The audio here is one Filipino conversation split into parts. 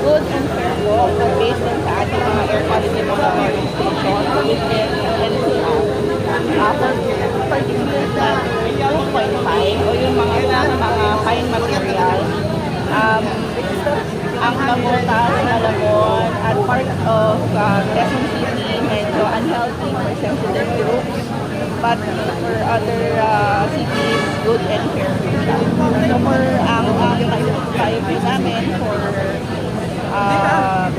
good and fair po based din sa ating mga air quality monitoring station within NCR. For particulate matter 2.5 o yung mga fine material, ang Nabotas, Malabon, at part of Quezon City, medyo unhealthy for sensitive groups. But for other cities, good and fair po siya. So for ang tayo po namin for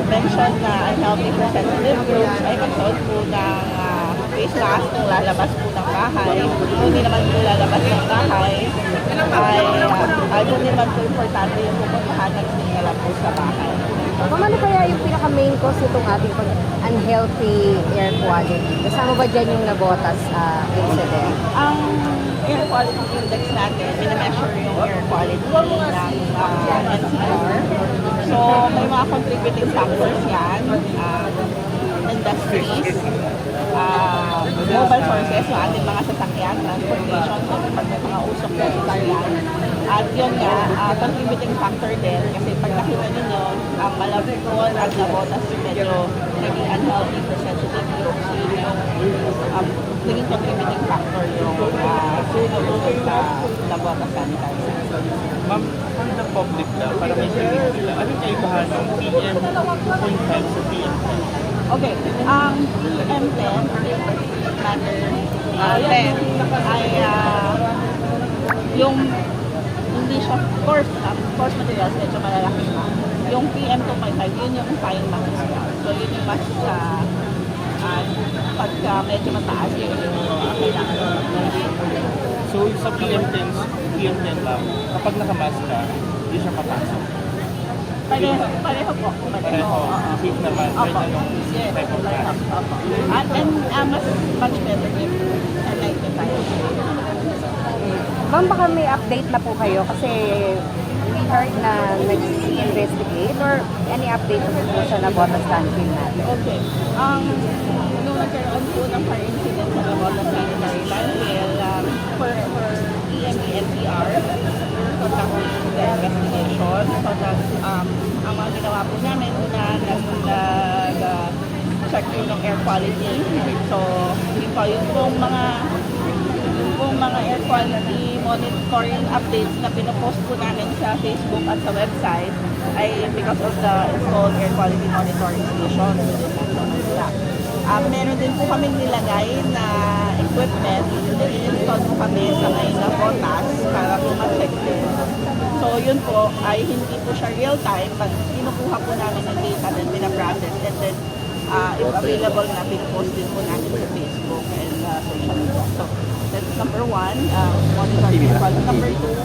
mention na unhealthy for sensitive groups ay magsuot po ng face mask kung lalabas po ng bahay. Kung hindi naman po lalabas ng bahay, ay kung hindi naman po importante yung pupuntahan ng tingala po sa bahay. Ano kaya yung pinaka-main cause itong ating unhealthy air quality? Kasama ba dyan yung Nabotas incident? Ang air quality index natin, minimeasure yung air quality ng NCR. So, may mga contributing factors yan. Industries, mobile sources, yung ating mga sasakyan, transportation, so pag may mga usok na yan. At yun nga, contributing factor din kasi pag nakita ninyo, ang Malabon at Nabotas medyo naging unhealthy for sensitive groups, yun yung naging contributing factor yung sunog sa Nabotas sanitary. Ma'am, for the public na, para may sabihin nila, anong kaibahan ng PM2.5 sa PM10? Okay, ang PM10 matter 10 ay yung hindi siya coarse materials, medyo malalaki siya. Yung PM2.5, yun yung fine material. So yun yung mas pagka medyo mataas yun yung kailangan. So sa PM10 lang, kapag nakamask ka, hindi siya papasok. Pareho po. Pareho. Safe naman. Kahit anong type of mask. And mas much better if N95. Ma'am, baka may update na po kayo kasi we heard na nag-investigate or any update po sa Nabotas landfill natin? Okay. Nung nagkaroon po ng fire incident sa Nabotas sanitary landfill, for EME-NCR, conducting the investigation. So that's, ang mga ginawa po namin, nag-check po ng air quality. So, hindi po yung mga air quality monitoring updates na pinopost po namin sa Facebook at sa website ay because of the installed air quality monitoring station within Metro Manila. Meron din po kami nilagay na equipment, nag-install po kami sa may Nabotas para po ma-check din. So yun po ay hindi po siya real time, but kinukuha po namin ng data then pinaprocess and then if available na pinopost din po namin sa Facebook and social media. So that's number one, monitoring air quality. Number two,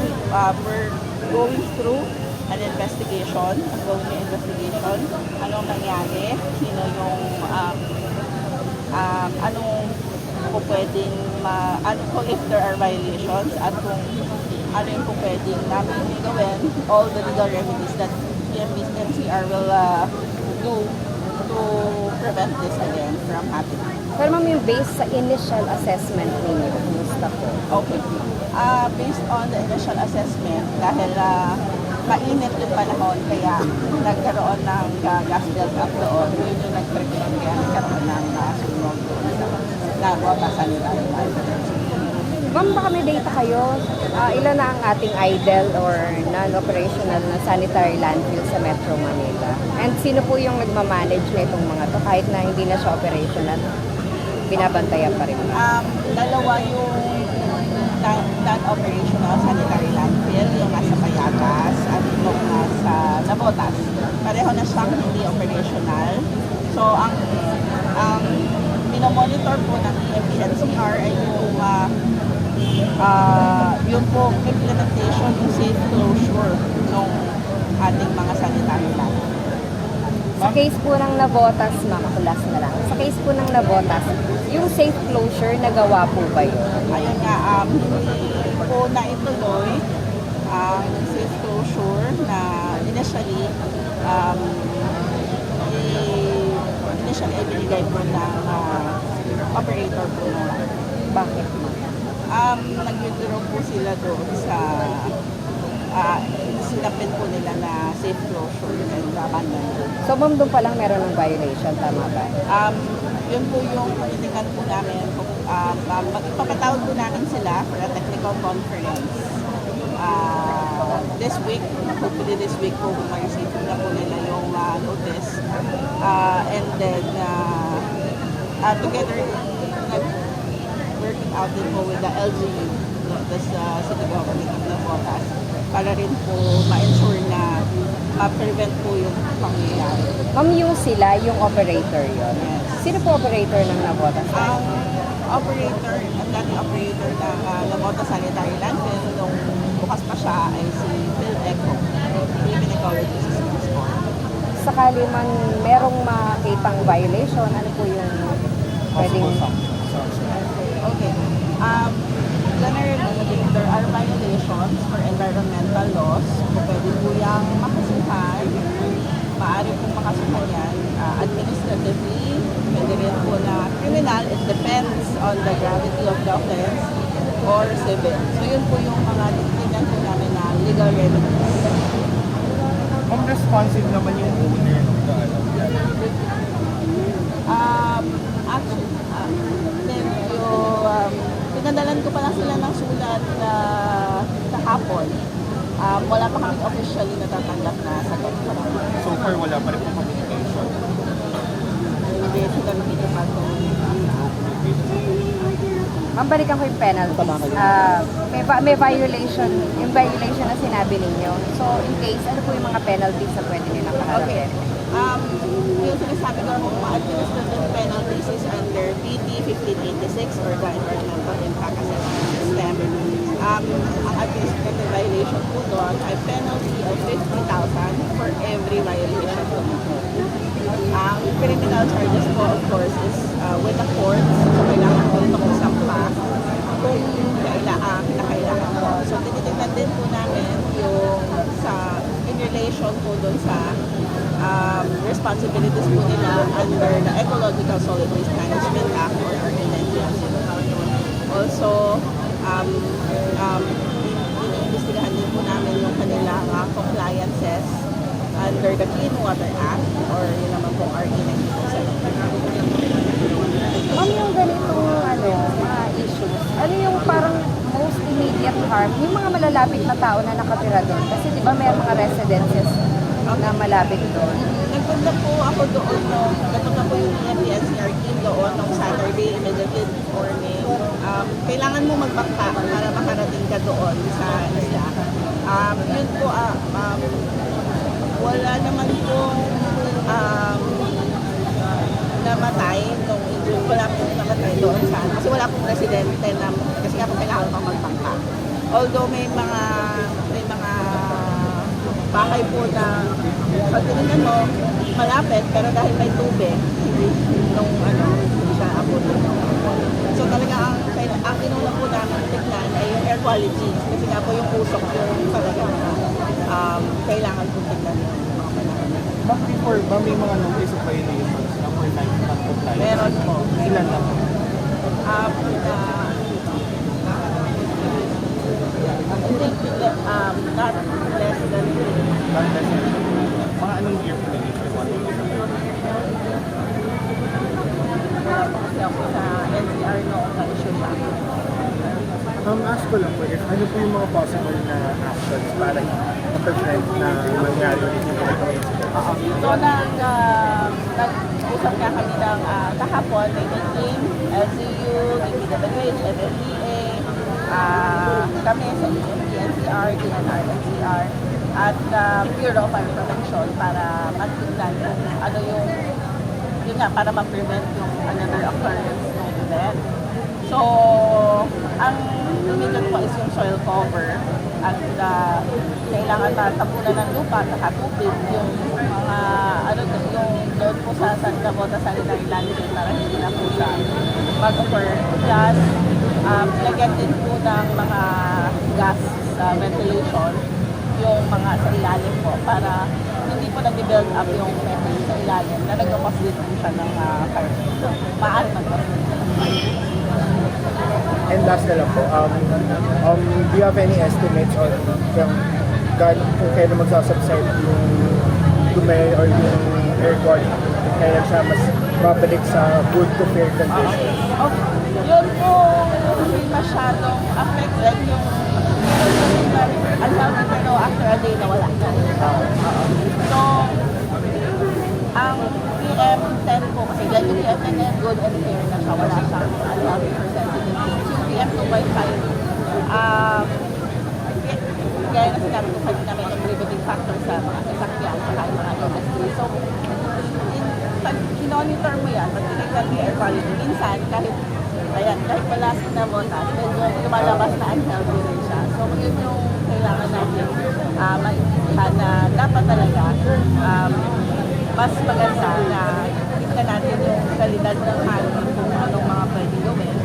we're going through an investigation, ongoing investigation, anong nangyari, sino yung anong po pwedeng kung if there are violations at kung ano yung po pwedeng namin gawin, all the legal remedies that NCR will do to prevent this again from happening. Pero ma'am, yung based sa initial assessment ninyo, kumusta po? Okay. Based on the initial assessment, dahil mainit yung panahon, kaya nagkaroon ng gas build-up doon. Yun yung nag-friction, kaya nagkaroon ng sunog doon sa Nabotas sanitary landfill. Ma'am, baka may data kayo? Ilan na ang ating idle or non-operational na sanitary landfill sa Metro Manila? And sino po yung nagmamanage na itong mga to kahit na hindi na siya operational? Binabantayan pa rin. Dalawa yung non-operational sanitary landfill, yung nasa Payatas at yung nasa Nabotas. Pareho na siyang hindi operational. So, ang minomonitor po ng EME-NCR ay yung po implementation ng safe closure ng ating mga sanitary landfill. Sa case po ng Nabotas, ma'am, ako last na lang. Sa case po ng Nabotas, yung safe closure, nagawa po ba yun? Ayun nga, hindi po naituloy ang safe closure na initially ibinigay po ng operator po nila. Bakit, ma'am? Nag-withdraw po sila doon sa tatanggapin po nila na safe closure and abandonment. So ma'am, doon pa lang meron ng violation, tama ba? Yun po yung tinitingnan po namin. Magpapatawag po namin sila for a technical conference. This week, hopefully this week po, ma-receive na po nila yung notice. And then, together, working out din po with the LGU, the City Government of Navotas, para rin po ma-ensure na ma-prevent po yung pangyayari. Ma'am, yung sila, yung operator yon. Yes. Sino po operator ng Navotas? Ang dating operator ng Navotas Sanitary Landfill, nung bukas pa siya ay si Phil Eco, Philippine Ecology Systems Board. Sakali man merong makitang violation, ano po yung pwedeng... Okay. Generally, there are violations for environmental laws. Kung pwede po yung makasuhan, maaari pong makasuhan yan administratively, pwede rin po na criminal. It depends on the gravity of the offense or civil. So yun po yung mga titignan po namin na legal remedies. Kung responsive naman yung owner ng Actually, medyo pinadalan ko pa lang sila ng sulat na kahapon. Wala pa kami officially natatanggap na sagot ko. So far, wala pa rin po communication. Hindi sila nakikipag Ma'am, balikan ko yung penalty. May violation, yung violation na sinabi ninyo. So, in case, ano po yung mga penalties na pwede nilang Okay. kaharapin? Yung sinasabi ko mga administrative penalties is under PD 1586 or the Environmental Impact Assessment System. Ang administrative violation po doon ay penalty of 50,000 for every violation po. Ang criminal charges po, of course, is with the courts. So, kailangan po itong isampa kung kinakailangan po. So, tinitignan din po namin yung in relation po doon sa responsibilities po nila under the Ecological Solid Waste Management Act or RNNDS. Also, iniimbestigahan din po namin yung kanilang compliances under the Clean Water Act or yun naman po RE 9277. Ma'am, yung ganitong mga issues, ano yung parang most immediate harm, yung mga malalapit na tao na nakatira doon? Kasi di ba may mga residences na malapit doon? Nagpunta po ako doon nagpunta po yung NCR team doon nung Saturday, immediately morning. Kailangan mo magbangka para makarating ka doon sa isla. Yun po, wala naman po namatay nung injured. Wala po namatay doon sa kasi wala pong residente na kasi nga po kailangan pa magbangka. Although may mga bahay po na pag tinignan mo, malapit, pero dahil may tubig, hindi siya abot. So talaga ang inuna po namin tignan ay yung air quality. Kasi nga po yung usok yung talaga kailangan po tignan yung mga panahon. Back before, may mga notice of violations na for non-compliance? Meron po. Ilan na po? I think not less than Mga anong year po nag-issue one notice of violation? kasi ako sa NCR noong na-issue siya. Ask ko lang po, ano po yung mga possible na actions para ma-prevent na mangyari ulit yung ganitong incident? So, nag-usap nga kami ng kahapon, may meeting, LCU, DPWH, MMDA, kami sa NCR, DNR, NCR, at Bureau of Fire Protection para magtingnan kung ano yun nga, para ma-prevent yung another occurrence ng event. So, ang immediate po is yung soil cover at kailangan matapunan ng lupa at tubig yung mga yung doon po sa San Cabota Sanitary Landfill para hindi na po siya mag-occur. Plus, lagyan din po ng mga gas ventilation yung mga sa ilalim po para hindi po nag-build up yung methane sa ilalim na nag-cause din po siya ng fire. Maaari mag-cause din. And last na lang po, do you have any estimates on from kung kailan magsasubside yung dumi or yung air quality, kailan siya mas babalik sa good to fair conditions. Okay. Yun po, hindi masyadong affected yung unhealthy pero after a day na wala na. So, ang PM10 po, kasi yan yung PM10 good and fair na siya, wala siyang unhealthy percentage. Yung PM2.5, gaya na sinabi ko kanina, may contributing factor sa mga sasakyan at yung mga industry. So, pag kinonitor mo yan, pag tinignan mo yung air quality, minsan kahit wala na botas, medyo lumalabas na unhealthy rin siya. So, yun yung kailangan natin maintindihan na dapat talaga mas maganda na tingnan natin yung kalidad ng hangin kung anong mga pwede gawin.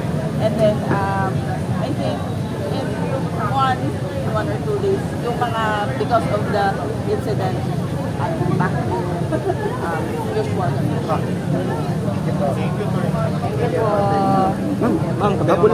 And then, I think, in one or 2 days, yung mga, because of the incident, back to usual. Thank you po. Ma'am,